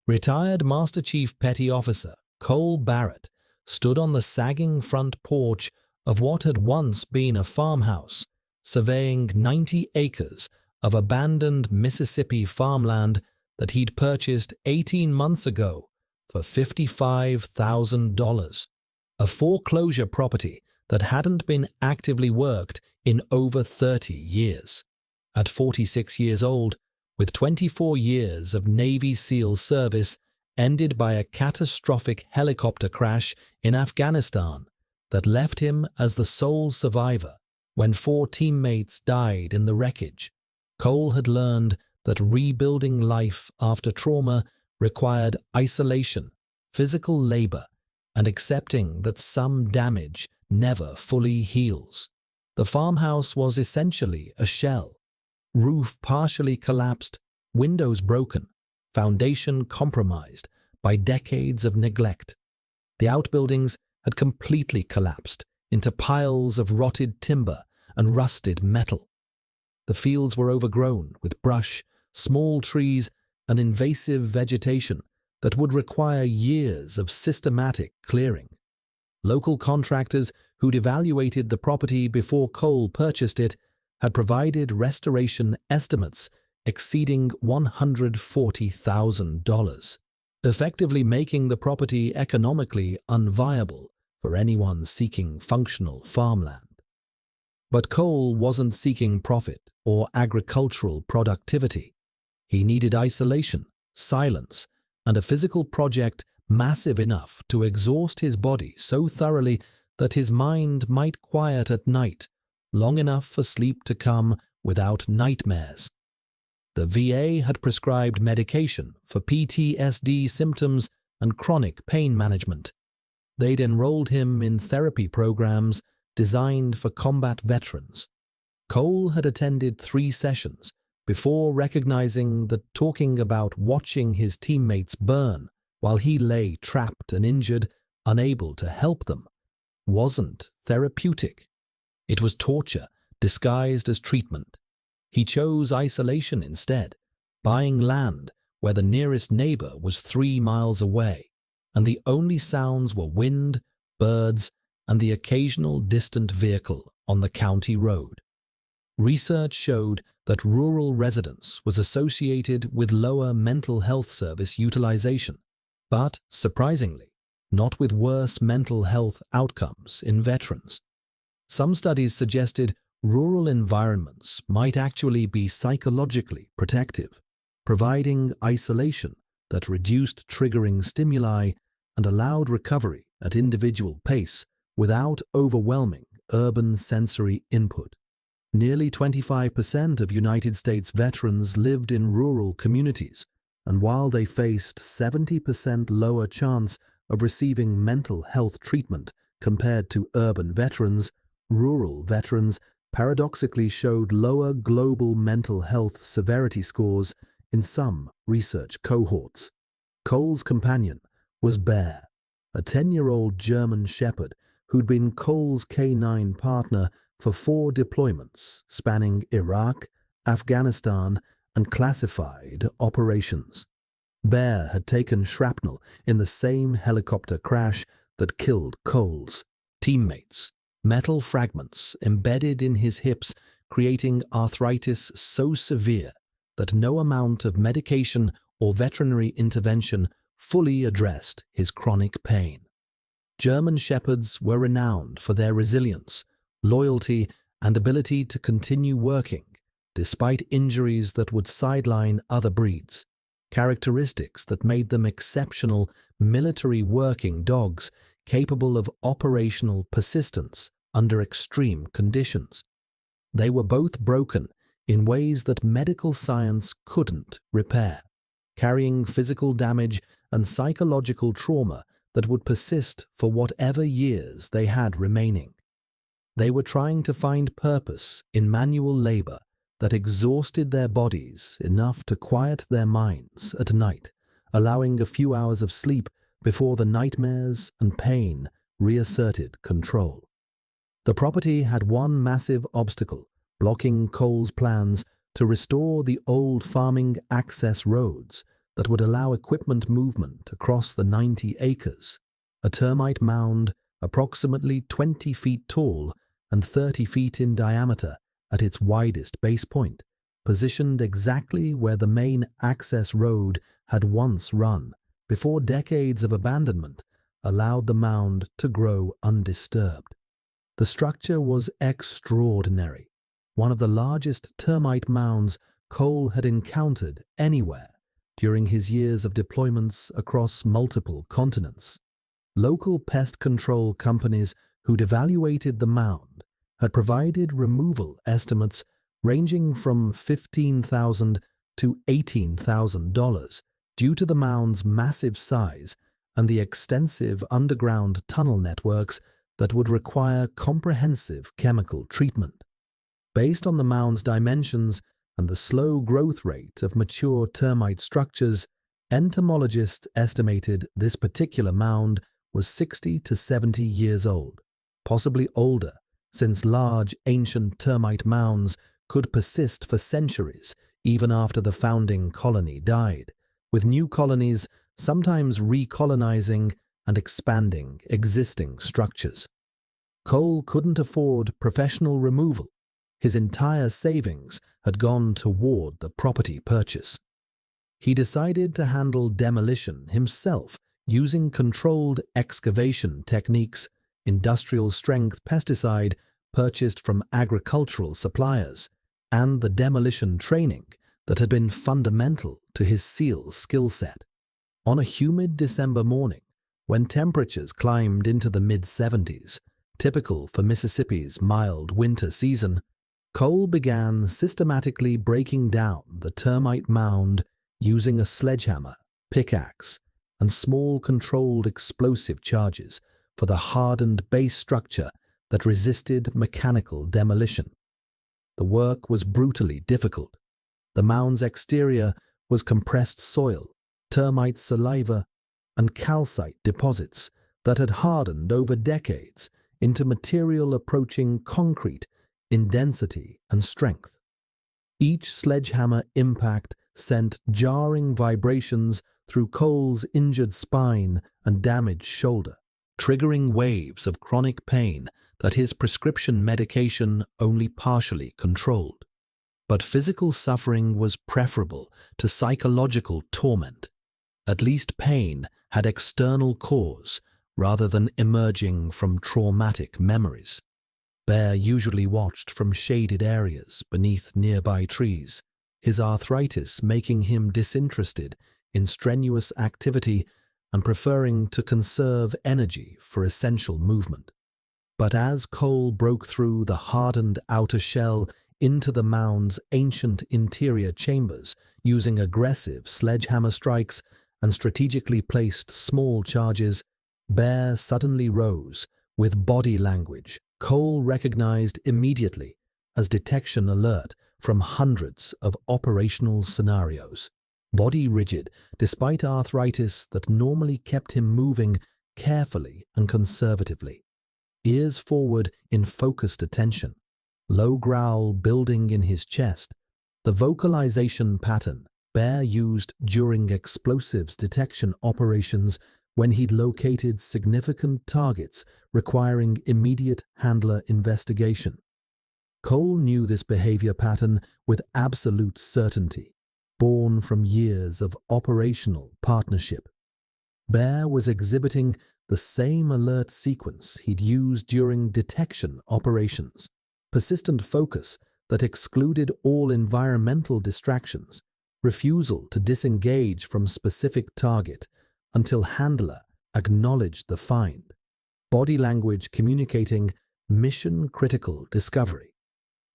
Retired Master Chief Petty Officer Cole Barrett stood on the sagging front porch of what had once been a farmhouse, surveying 90 acres of abandoned Mississippi farmland that he'd purchased 18 months ago for $55,000, a foreclosure property that hadn't been actively worked in over 30 years. At 46 years old, with 24 years of Navy SEAL service ended by a catastrophic helicopter crash in Afghanistan that left him as the sole survivor when 4 teammates died in the wreckage, Cole had learned that rebuilding life after trauma required isolation, physical labor, and accepting that some damage never fully heals. The farmhouse was essentially a shell. Roof partially collapsed, windows broken, foundation compromised by decades of neglect. The outbuildings had completely collapsed into piles of rotted timber and rusted metal. The fields were overgrown with brush, small trees, and invasive vegetation that would require years of systematic clearing. Local contractors who'd evaluated the property before Cole purchased it had provided restoration estimates exceeding $140,000, effectively making the property economically unviable for anyone seeking functional farmland. But Cole wasn't seeking profit or agricultural productivity. He needed isolation, silence, and a physical project massive enough to exhaust his body so thoroughly that his mind might quiet at night, long enough for sleep to come without nightmares. The VA had prescribed medication for PTSD symptoms and chronic pain management. They'd enrolled him in therapy programs designed for combat veterans. Cole had attended 3 sessions before recognizing that talking about watching his teammates burn while he lay trapped and injured, unable to help them, wasn't therapeutic. It was torture disguised as treatment. He chose isolation instead, buying land where the nearest neighbor was 3 miles away, and the only sounds were wind, birds, and the occasional distant vehicle on the county road. Research showed that rural residence was associated with lower mental health service utilization, but, surprisingly, not with worse mental health outcomes in veterans. Some studies suggested rural environments might actually be psychologically protective, providing isolation that reduced triggering stimuli and allowed recovery at individual pace without overwhelming urban sensory input. Nearly 25% of United States veterans lived in rural communities, and while they faced 70% lower chance of receiving mental health treatment compared to urban veterans, rural veterans paradoxically showed lower global mental health severity scores in some research cohorts. Cole's companion was Bear, a 10-year-old German shepherd who'd been Cole's canine partner for 4 deployments spanning Iraq, Afghanistan, and classified operations. Bear had taken shrapnel in the same helicopter crash that killed Cole's teammates, metal fragments embedded in his hips, creating arthritis so severe that no amount of medication or veterinary intervention fully addressed his chronic pain. German shepherds were renowned for their resilience, loyalty, and ability to continue working despite injuries that would sideline other breeds, characteristics that made them exceptional military working dogs capable of operational persistence under extreme conditions. They were both broken in ways that medical science couldn't repair, carrying physical damage and psychological trauma that would persist for whatever years they had remaining. They were trying to find purpose in manual labor that exhausted their bodies enough to quiet their minds at night, allowing a few hours of sleep before the nightmares and pain reasserted control. The property had one massive obstacle, blocking Cole's plans to restore the old farming access roads that would allow equipment movement across the 90 acres. A termite mound approximately 20 feet tall and 30 feet in diameter at its widest base point, positioned exactly where the main access road had once run, before decades of abandonment allowed the mound to grow undisturbed. The structure was extraordinary, one of the largest termite mounds Cole had encountered anywhere during his years of deployments across multiple continents. Local pest control companies who'd evaluated the mound had provided removal estimates ranging from $15,000 to $18,000 due to the mound's massive size and the extensive underground tunnel networks that would require comprehensive chemical treatment. Based on the mound's dimensions and the slow growth rate of mature termite structures, entomologists estimated this particular mound was 60 to 70 years old, possibly older, since large ancient termite mounds could persist for centuries even after the founding colony died, with new colonies sometimes recolonizing and expanding existing structures. Cole couldn't afford professional removal. His entire savings had gone toward the property purchase. He decided to handle demolition himself using controlled excavation techniques, industrial-strength pesticide purchased from agricultural suppliers, and the demolition training that had been fundamental to his SEAL skill set. On a humid December morning, when temperatures climbed into the mid-70s, typical for Mississippi's mild winter season, Cole began systematically breaking down the termite mound using a sledgehammer, pickaxe, and small controlled explosive charges for the hardened base structure that resisted mechanical demolition. The work was brutally difficult. The mound's exterior was compressed soil, termite saliva, and calcite deposits that had hardened over decades into material approaching concrete in density and strength. Each sledgehammer impact sent jarring vibrations through Cole's injured spine and damaged shoulder, triggering waves of chronic pain that his prescription medication only partially controlled. But physical suffering was preferable to psychological torment. At least pain had external cause rather than emerging from traumatic memories. Bear usually watched from shaded areas beneath nearby trees, his arthritis making him disinterested in strenuous activity and preferring to conserve energy for essential movement. But as Cole broke through the hardened outer shell into the mound's ancient interior chambers using aggressive sledgehammer strikes and strategically placed small charges, Bear suddenly rose with body language Cole recognized immediately as detection alert from hundreds of operational scenarios. Body rigid despite arthritis that normally kept him moving carefully and conservatively. Ears forward in focused attention. Low growl building in his chest. The vocalization pattern Bear used during explosives detection operations when he'd located significant targets requiring immediate handler investigation. Cole knew this behavior pattern with absolute certainty, born from years of operational partnership. Bear was exhibiting the same alert sequence he'd used during detection operations, persistent focus that excluded all environmental distractions, refusal to disengage from specific target until handler acknowledged the find, body language communicating mission-critical discovery.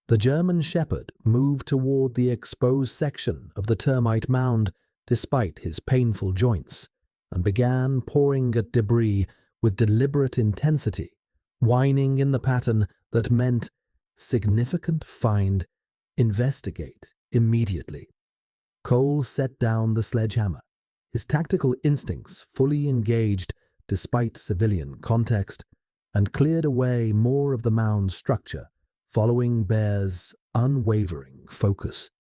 The German Shepherd moved toward the exposed section of the termite mound despite his painful joints and began pouring at debris with deliberate intensity, whining in the pattern that meant significant find, investigate immediately. Cole set down the sledgehammer, his tactical instincts fully engaged despite civilian context, and cleared away more of the mound's structure, following Bear's unwavering focus.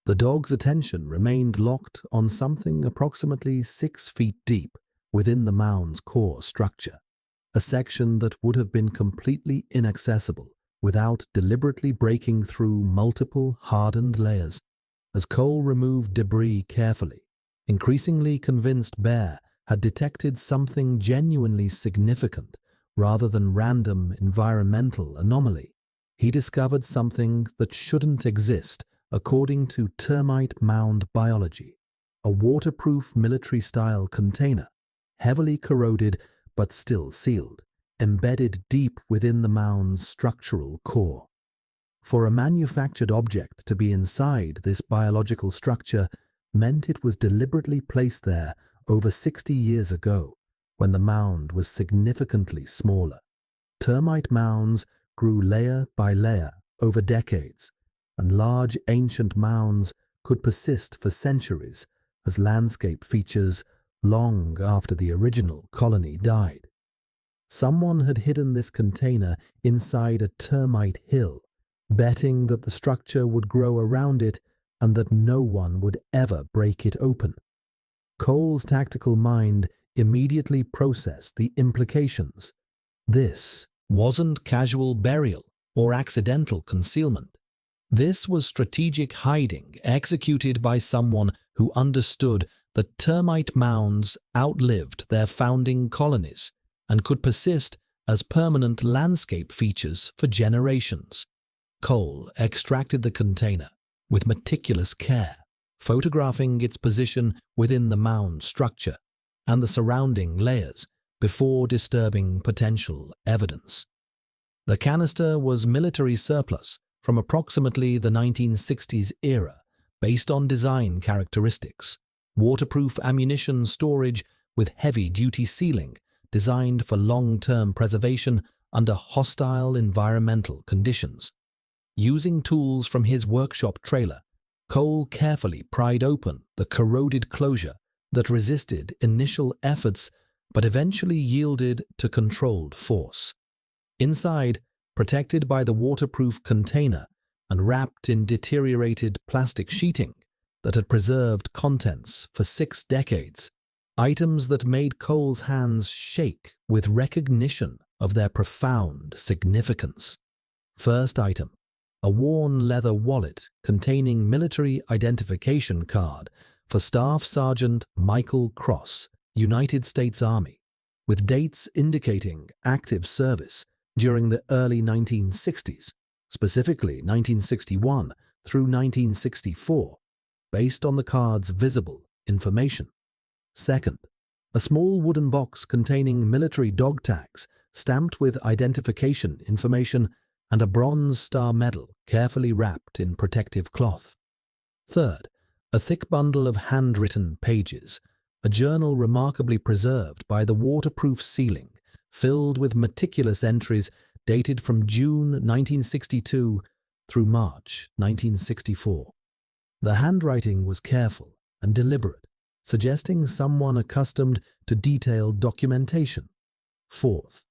The dog's attention remained locked on something approximately 6 feet deep within the mound's core structure, a section that would have been completely inaccessible without deliberately breaking through multiple hardened layers. As Cole removed debris carefully, increasingly convinced Bear had detected something genuinely significant rather than random environmental anomaly. He discovered something that shouldn't exist according to Termite Mound biology, a waterproof military-style container, heavily corroded but still sealed, embedded deep within the mound's structural core. For a manufactured object to be inside this biological structure meant it was deliberately placed there over 60 years ago, when the mound was significantly smaller. Termite mounds grew layer by layer over decades, and large ancient mounds could persist for centuries as landscape features long after the original colony died. Someone had hidden this container inside a termite hill, betting that the structure would grow around it and that no one would ever break it open. Cole's tactical mind immediately processed the implications. This wasn't casual burial or accidental concealment. This was strategic hiding executed by someone who understood that termite mounds outlived their founding colonies and could persist as permanent landscape features for generations. Cole extracted the container with meticulous care, photographing its position within the mound structure and the surrounding layers before disturbing potential evidence. The canister was military surplus from approximately the 1960s era based on design characteristics, waterproof ammunition storage with heavy-duty sealing designed for long-term preservation under hostile environmental conditions. Using tools from his workshop trailer, Cole carefully pried open the corroded closure that resisted initial efforts but eventually yielded to controlled force. Inside, protected by the waterproof container and wrapped in deteriorated plastic sheeting that had preserved contents for 6 decades, items that made Cole's hands shake with recognition of their profound significance. First item, a worn leather wallet containing military identification card for Staff Sergeant Michael Cross, United States Army, with dates indicating active service during the early 1960s, specifically 1961 through 1964, based on the card's visible information. Second, a small wooden box containing military dog tags stamped with identification information and a Bronze Star medal carefully wrapped in protective cloth. Third, a thick bundle of handwritten pages, a journal remarkably preserved by the waterproof sealing, filled with meticulous entries dated from June 1962 through March 1964. The handwriting was careful and deliberate, suggesting someone accustomed to detailed documentation. Fourth,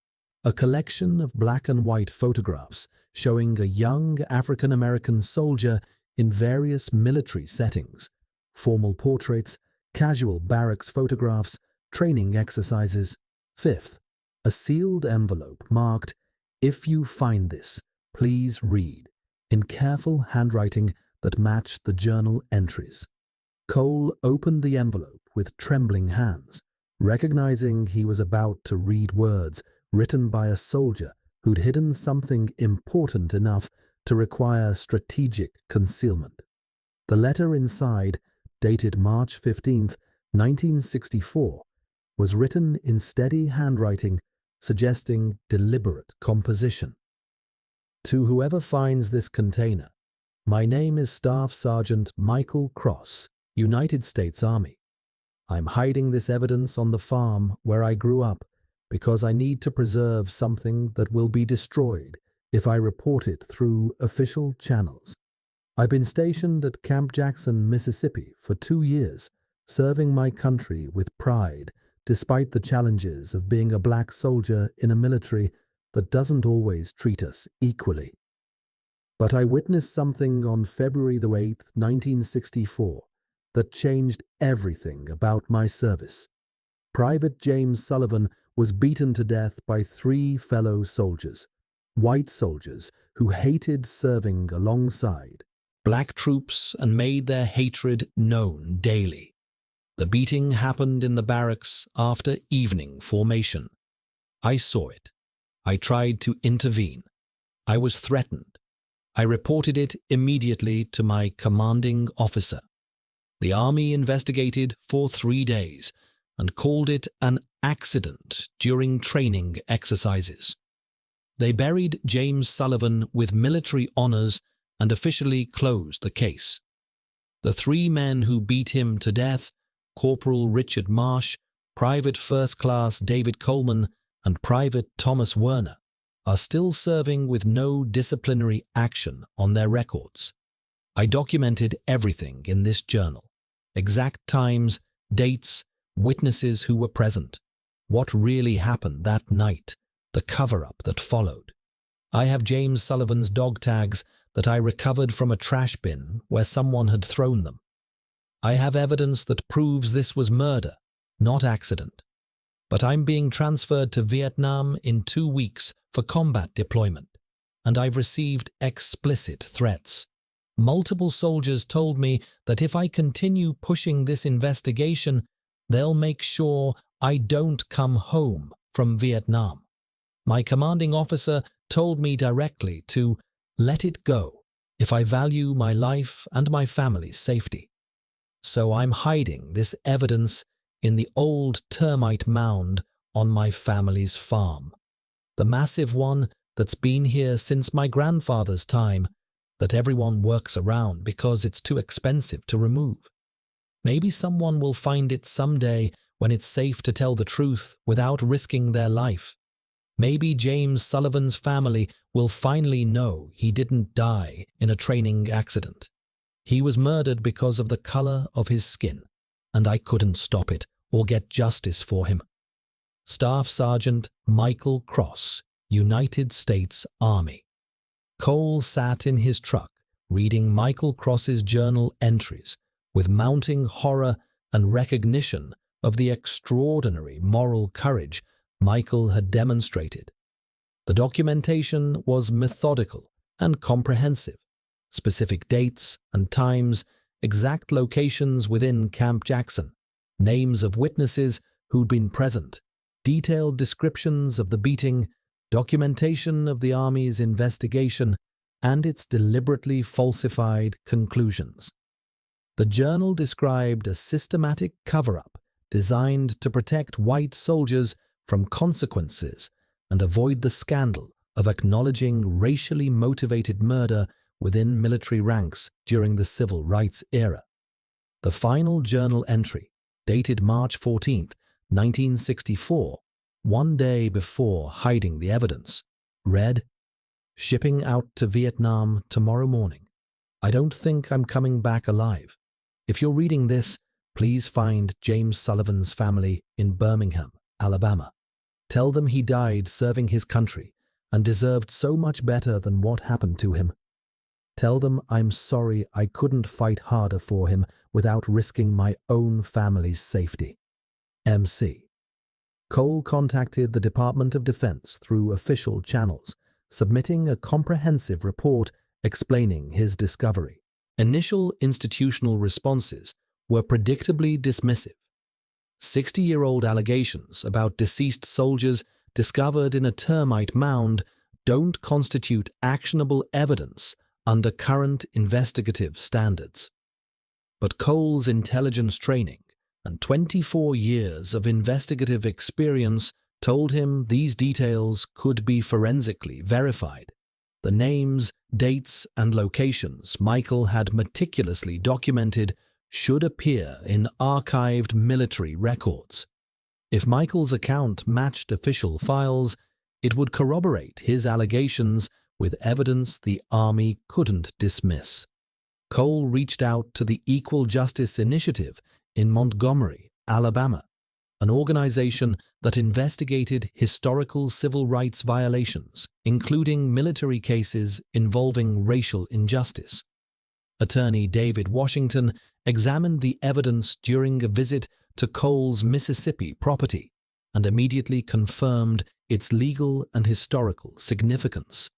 a collection of black and white photographs showing a young African-American soldier in various military settings, formal portraits, casual barracks photographs, training exercises. Fifth, a sealed envelope marked, "If you find this, please read," in careful handwriting that matched the journal entries. Cole opened the envelope with trembling hands, recognizing he was about to read words written by a soldier who'd hidden something important enough to require strategic concealment. The letter inside, dated March 15, 1964, was written in steady handwriting, suggesting deliberate composition. To whoever finds this container, my name is Staff Sergeant Michael Cross, United States Army. I'm hiding this evidence on the farm where I grew up because I need to preserve something that will be destroyed if I report it through official channels. I've been stationed at Camp Jackson, Mississippi for 2 years, serving my country with pride despite the challenges of being a black soldier in a military that doesn't always treat us equally. But I witnessed something on February the 8th, 1964, that changed everything about my service. Private James Sullivan was beaten to death by 3 fellow soldiers, white soldiers who hated serving alongside black troops and made their hatred known daily. The beating happened in the barracks after evening formation. I saw it. I tried to intervene. I was threatened. I reported it immediately to my commanding officer. The Army investigated for 3 days and called it an accident during training exercises. They buried James Sullivan with military honors and officially closed the case. The 3 men who beat him to death, Corporal Richard Marsh, Private First Class David Coleman, and Private Thomas Werner, are still serving with no disciplinary action on their records. I documented everything in this journal: exact times, dates, witnesses who were present, what really happened that night, the cover-up that followed. I have James Sullivan's dog tags that I recovered from a trash bin where someone had thrown them. I have evidence that proves this was murder, not accident. But I'm being transferred to Vietnam in 2 weeks for combat deployment, and I've received explicit threats. Multiple soldiers told me that if I continue pushing this investigation, they'll make sure I don't come home from Vietnam. My commanding officer told me directly to let it go if I value my life and my family's safety. So I'm hiding this evidence in the old Termite Mound on my family's farm. The massive one that's been here since my grandfather's time, that everyone works around because it's too expensive to remove. Maybe someone will find it someday when it's safe to tell the truth without risking their life. Maybe James Sullivan's family will finally know he didn't die in a training accident. He was murdered because of the color of his skin, and I couldn't stop it or get justice for him. Staff Sergeant Michael Cross, United States Army. Cole sat in his truck reading Michael Cross's journal entries with mounting horror and recognition of the extraordinary moral courage Michael had demonstrated. The documentation was methodical and comprehensive. Specific dates and times, exact locations within Camp Jackson, names of witnesses who'd been present, detailed descriptions of the beating, documentation of the Army's investigation, and its deliberately falsified conclusions. The journal described a systematic cover-up designed to protect white soldiers from consequences and avoid the scandal of acknowledging racially motivated murder within military ranks during the civil rights era. The final journal entry, dated March 14, 1964, 1 day before hiding the evidence, read, "Shipping out to Vietnam tomorrow morning. I don't think I'm coming back alive. If you're reading this, please find James Sullivan's family in Birmingham, Alabama. Tell them he died serving his country and deserved so much better than what happened to him. Tell them I'm sorry I couldn't fight harder for him without risking my own family's safety. MC." Cole contacted the Department of Defense through official channels, submitting a comprehensive report explaining his discovery. Initial institutional responses were predictably dismissive. 60-year-old allegations about deceased soldiers discovered in a termite mound don't constitute actionable evidence under current investigative standards. But Cole's intelligence training and 24 years of investigative experience told him these details could be forensically verified. The names, dates, and locations Michael had meticulously documented should appear in archived military records. If Michael's account matched official files, it would corroborate his allegations with evidence the Army couldn't dismiss. Cole reached out to the Equal Justice Initiative in Montgomery, Alabama. an organization that investigated historical civil rights violations, including military cases involving racial injustice. Attorney David Washington examined the evidence during a visit to Cole's Mississippi property and immediately confirmed its legal and historical significance.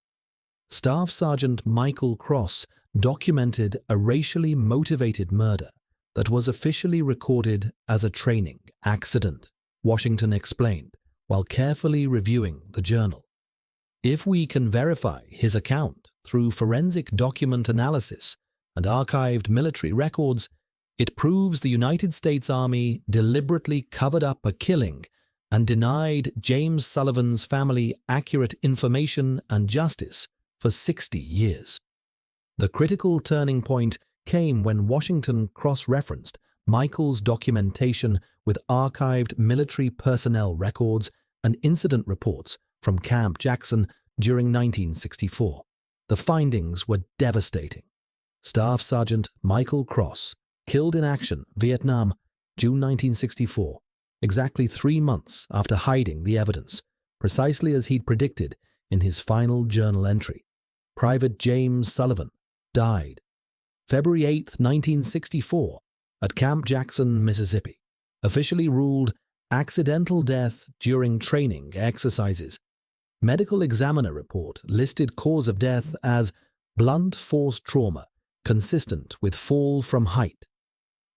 Staff Sergeant Michael Cross documented a racially motivated murder that was officially recorded as a training accident, Washington explained, while carefully reviewing the journal. If we can verify his account through forensic document analysis and archived military records, it proves the United States Army deliberately covered up a killing and denied James Sullivan's family accurate information and justice for 60 years. The critical turning point came when Washington cross-referenced Michael's documentation with archived military personnel records and incident reports from Camp Jackson during 1964. The findings were devastating. Staff Sergeant Michael Cross, killed in action, Vietnam, June 1964, exactly 3 months after hiding the evidence, precisely as he'd predicted in his final journal entry. Private James Sullivan died February 8, 1964, at Camp Jackson, Mississippi, officially ruled accidental death during training exercises. Medical examiner report listed cause of death as blunt force trauma, consistent with fall from height.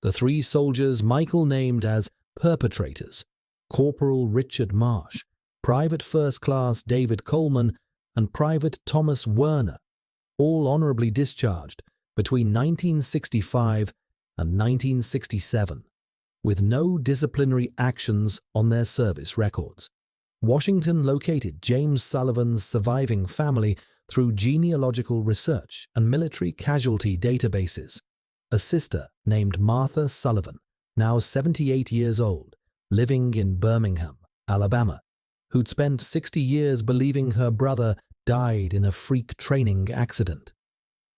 The 3 soldiers Michael named as perpetrators, Corporal Richard Marsh, Private First Class David Coleman, and Private Thomas Werner, all honorably discharged between 1965 and 1967, with no disciplinary actions on their service records. Washington located James Sullivan's surviving family through genealogical research and military casualty databases. A sister named Martha Sullivan, now 78 years old, living in Birmingham, Alabama, who'd spent 60 years believing her brother died in a freak training accident.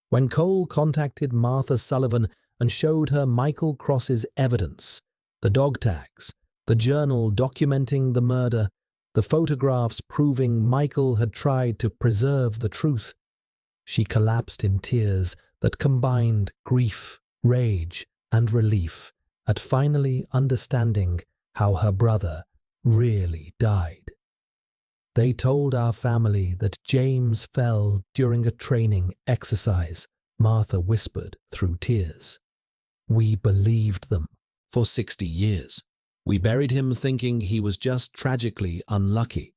When Cole contacted Martha Sullivan and showed her Michael Cross's evidence, the dog tags, the journal documenting the murder, the photographs proving Michael had tried to preserve the truth, she collapsed in tears that combined grief, rage, and relief at finally understanding how her brother really died. They told our family that James fell during a training exercise, Martha whispered through tears. We believed them for 60 years. We buried him thinking he was just tragically unlucky.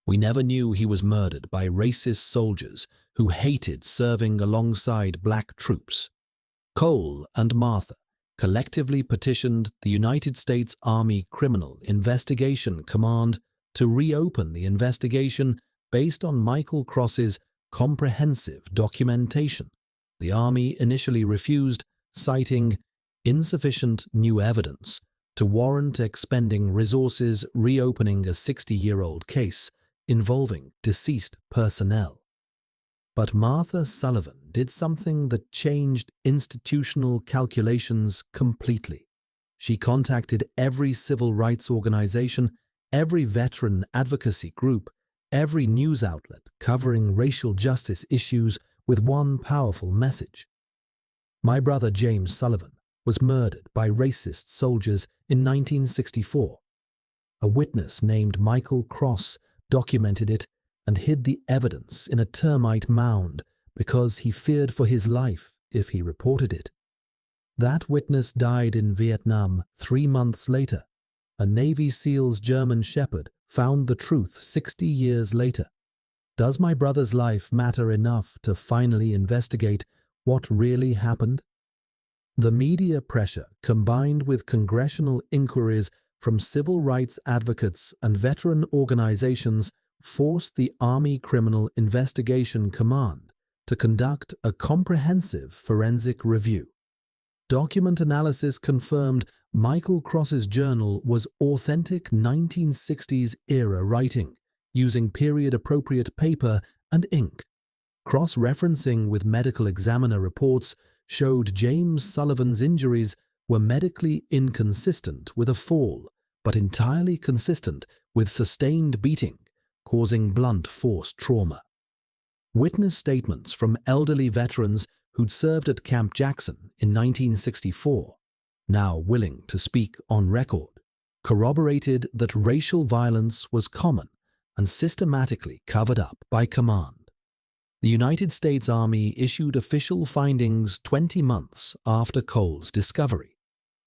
We never knew he was murdered by racist soldiers who hated serving alongside black troops. Cole and Martha collectively petitioned the United States Army Criminal Investigation Command to reopen the investigation based on Michael Cross's comprehensive documentation. The Army initially refused, citing insufficient new evidence to warrant expending resources reopening a 60-year-old case involving deceased personnel. But Martha Sullivan did something that changed institutional calculations completely. She contacted every civil rights organization, every veteran advocacy group, every news outlet covering racial justice issues with one powerful message. My brother James Sullivan was murdered by racist soldiers in 1964. A witness named Michael Cross documented it and hid the evidence in a termite mound because he feared for his life if he reported it. That witness died in Vietnam 3 months later. A Navy SEAL's German Shepherd found the truth 60 years later. Does my brother's life matter enough to finally investigate what really happened? The media pressure, combined with congressional inquiries from civil rights advocates and veteran organizations, forced the Army Criminal Investigation Command to conduct a comprehensive forensic review. Document analysis confirmed Michael Cross's journal was authentic 1960s-era writing, using period-appropriate paper and ink. Cross-referencing with medical examiner reports showed James Sullivan's injuries were medically inconsistent with a fall, but entirely consistent with sustained beating, causing blunt force trauma. Witness statements from elderly veterans who'd served at Camp Jackson in 1964, now willing to speak on record, corroborated that racial violence was common and systematically covered up by command. The United States Army issued official findings 20 months after Cole's discovery.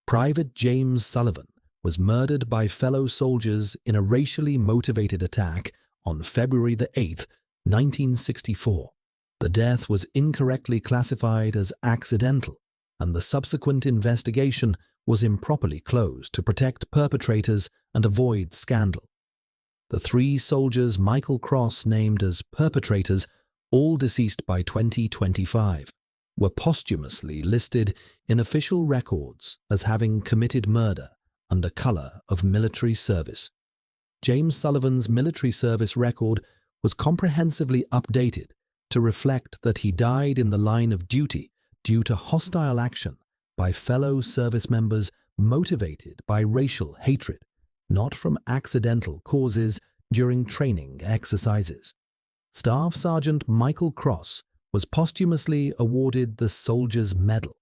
Private James Sullivan was murdered by fellow soldiers in a racially motivated attack on February 8, 1964. The death was incorrectly classified as accidental, and the subsequent investigation was improperly closed to protect perpetrators and avoid scandal. The 3 soldiers Michael Cross named as perpetrators, all deceased by 2025, were posthumously listed in official records as having committed murder under color of military service. James Sullivan's military service record was comprehensively updated to reflect that he died in the line of duty due to hostile action by fellow service members motivated by racial hatred, not from accidental causes during training exercises. Staff Sergeant Michael Cross was posthumously awarded the Soldier's Medal,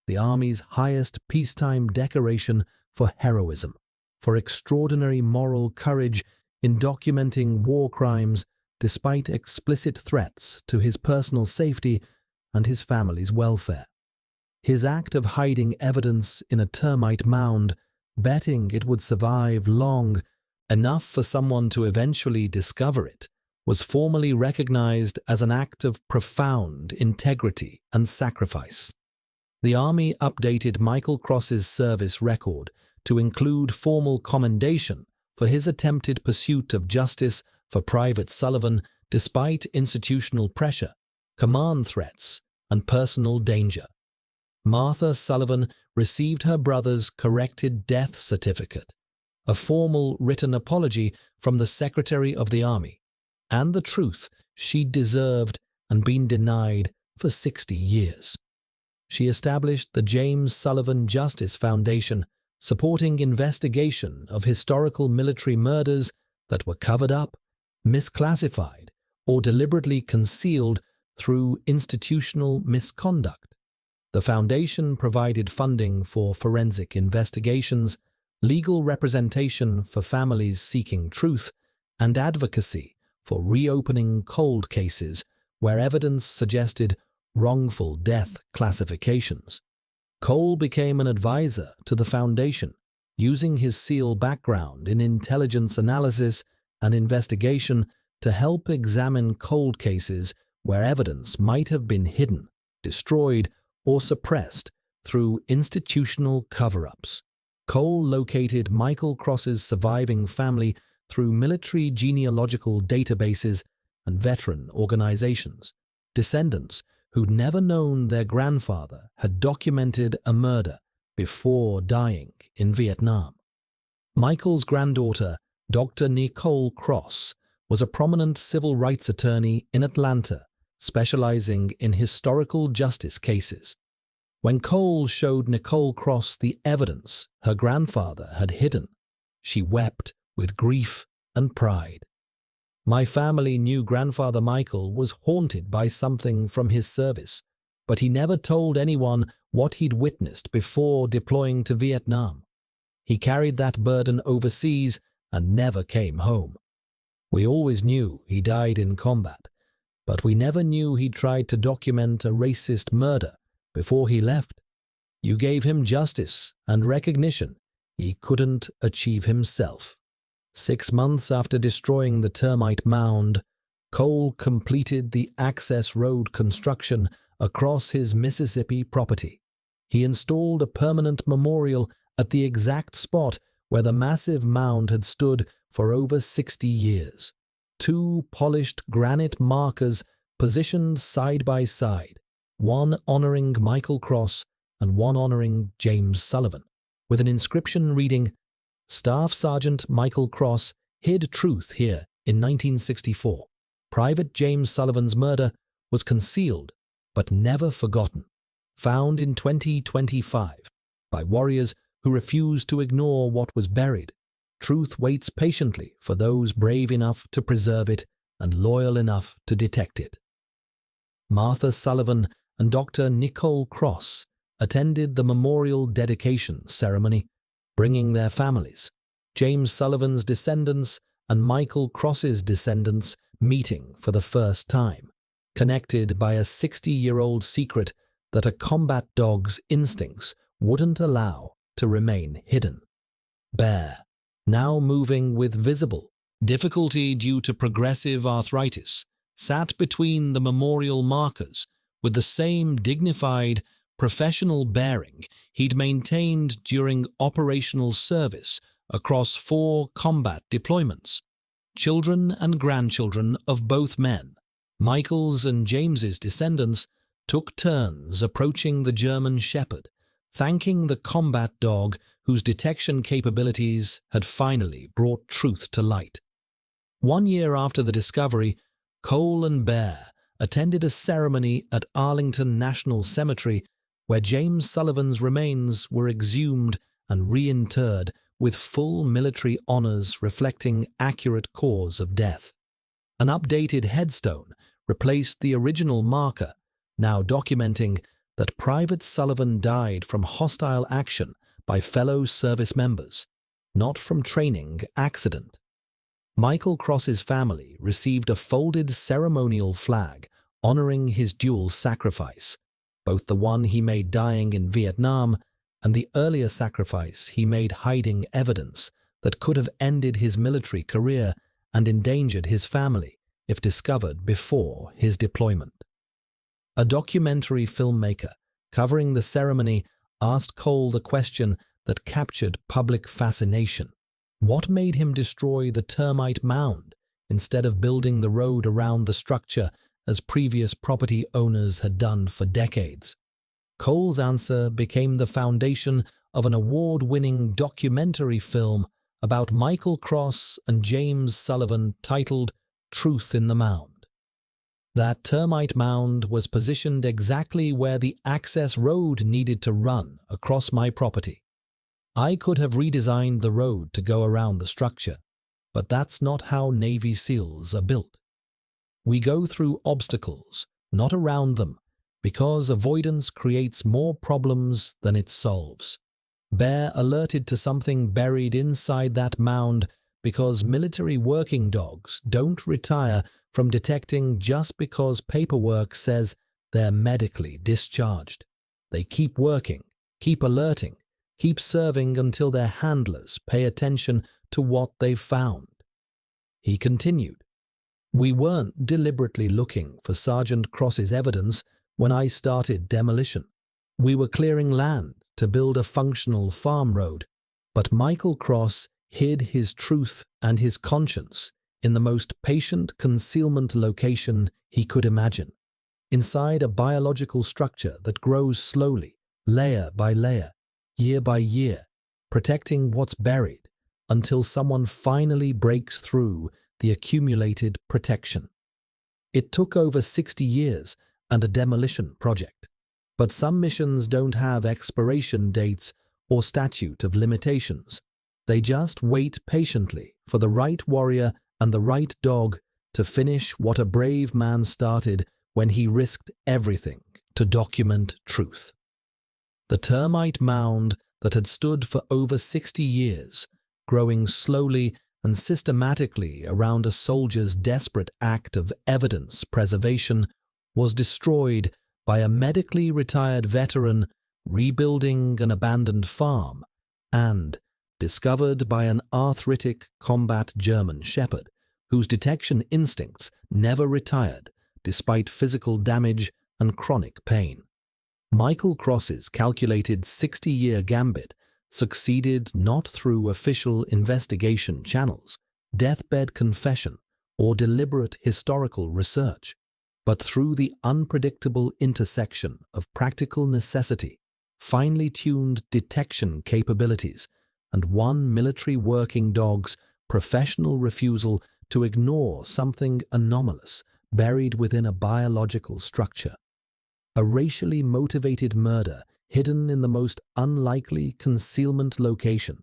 the Army's highest peacetime decoration for heroism, for extraordinary moral courage in documenting war crimes despite explicit threats to his personal safety and his family's welfare. His act of hiding evidence in a termite mound, betting it would survive long enough for someone to eventually discover it, was formally recognized as an act of profound integrity and sacrifice. The Army updated Michael Cross's service record to include formal commendation for his attempted pursuit of justice for Private Sullivan despite institutional pressure, command threats, and personal danger. Martha Sullivan received her brother's corrected death certificate, a formal written apology from the Secretary of the Army, and the truth she'd deserved and been denied for 60 years. She established the James Sullivan Justice Foundation, supporting investigation of historical military murders that were covered up, misclassified, or deliberately concealed through institutional misconduct. The foundation provided funding for forensic investigations, legal representation for families seeking truth, and advocacy for reopening cold cases where evidence suggested wrongful death classifications. Cole became an advisor to the foundation, using his SEAL background in intelligence analysis and investigation to help examine cold cases where evidence might have been hidden, destroyed, or suppressed through institutional cover-ups. Cole located Michael Cross's surviving family through military genealogical databases and veteran organizations. Descendants who'd never known their grandfather had documented a murder before dying in Vietnam. Michael's granddaughter, Dr. Nicole Cross, was a prominent civil rights attorney in Atlanta, specializing in historical justice cases. When Cole showed Nicole Cross the evidence her grandfather had hidden, she wept with grief and pride. "My family knew Grandfather Michael was haunted by something from his service, but he never told anyone what he'd witnessed before deploying to Vietnam. He carried that burden overseas and never came home. We always knew he died in combat, but we never knew he tried to document a racist murder before he left. You gave him justice and recognition he couldn't achieve himself." 6 months after destroying the Termite Mound, Cole completed the access road construction across his Mississippi property. He installed a permanent memorial at the exact spot where the massive mound had stood for over 60 years. 2 polished granite markers positioned side by side, one honoring Michael Cross and one honoring James Sullivan, with an inscription reading, "Staff Sergeant Michael Cross hid truth here in 1964. Private James Sullivan's murder was concealed but never forgotten." Found in 2025 by warriors who refused to ignore what was buried. truth waits patiently for those brave enough to preserve it and loyal enough to detect it. Martha Sullivan and Dr. Nicole Cross attended the memorial dedication ceremony, bringing their families, James Sullivan's descendants and Michael Cross's descendants, meeting for the first time, connected by a 60-year-old secret that a combat dog's instincts wouldn't allow to remain hidden. Bear, now moving with visible difficulty due to progressive arthritis, sat between the memorial markers with the same dignified, professional bearing he'd maintained during operational service across 4 combat deployments. Children and grandchildren of both men, Michael's and James's descendants, took turns approaching the German Shepherd, thanking the combat dog whose detection capabilities had finally brought truth to light. 1 year after the discovery, Cole and Bear attended a ceremony at Arlington National Cemetery where James Sullivan's remains were exhumed and reinterred with full military honors reflecting accurate cause of death. An updated headstone replaced the original marker, now documenting that Private Sullivan died from hostile action by fellow service members, not from training accident. Michael Cross's family received a folded ceremonial flag honoring his dual sacrifice, both the one he made dying in Vietnam and the earlier sacrifice he made hiding evidence that could have ended his military career and endangered his family if discovered before his deployment. A documentary filmmaker covering the ceremony asked Cole the question that captured public fascination. What made him destroy the Termite Mound instead of building the road around the structure as previous property owners had done for decades? Cole's answer became the foundation of an award-winning documentary film about Michael Cross and James Sullivan titled Truth in the Mound. That termite mound was positioned exactly where the access road needed to run across my property. I could have redesigned the road to go around the structure, but that's not how Navy SEALs are built. We go through obstacles, not around them, because avoidance creates more problems than it solves. Bear alerted to something buried inside that mound because military working dogs don't retire from detecting just because paperwork says they're medically discharged. They keep working, keep alerting, keep serving until their handlers pay attention to what they've found. He continued, "We weren't deliberately looking for Sergeant Cross's evidence when I started demolition. We were clearing land to build a functional farm road, but Michael Cross hid his truth and his conscience in the most patient concealment location he could imagine, inside a biological structure that grows slowly, layer by layer, year by year, protecting what's buried until someone finally breaks through the accumulated protection. It took over 60 years and a demolition project, but some missions don't have expiration dates or statute of limitations. They just wait patiently for the right warrior and the right dog to finish what a brave man started when he risked everything to document truth. The termite mound that had stood for over 60 years, growing slowly and systematically around a soldier's desperate act of evidence preservation, was destroyed by a medically retired veteran rebuilding an abandoned farm and discovered by an arthritic combat German Shepherd whose detection instincts never retired despite physical damage and chronic pain. Michael Cross's calculated 60-year gambit succeeded not through official investigation channels, deathbed confession, or deliberate historical research, but through the unpredictable intersection of practical necessity, finely tuned detection capabilities, and one military working dog's professional refusal to ignore something anomalous buried within a biological structure. A racially motivated murder hidden in the most unlikely concealment location,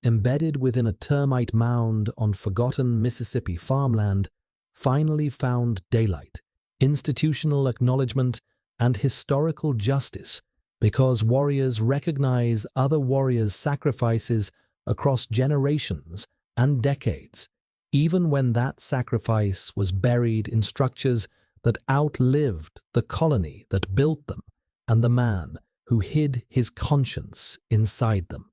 embedded within a termite mound on forgotten Mississippi farmland, finally found daylight, institutional acknowledgement, and historical justice because warriors recognize other warriors' sacrifices across generations and decades, even when that sacrifice was buried in structures that outlived the colony that built them and the man who hid his conscience inside them.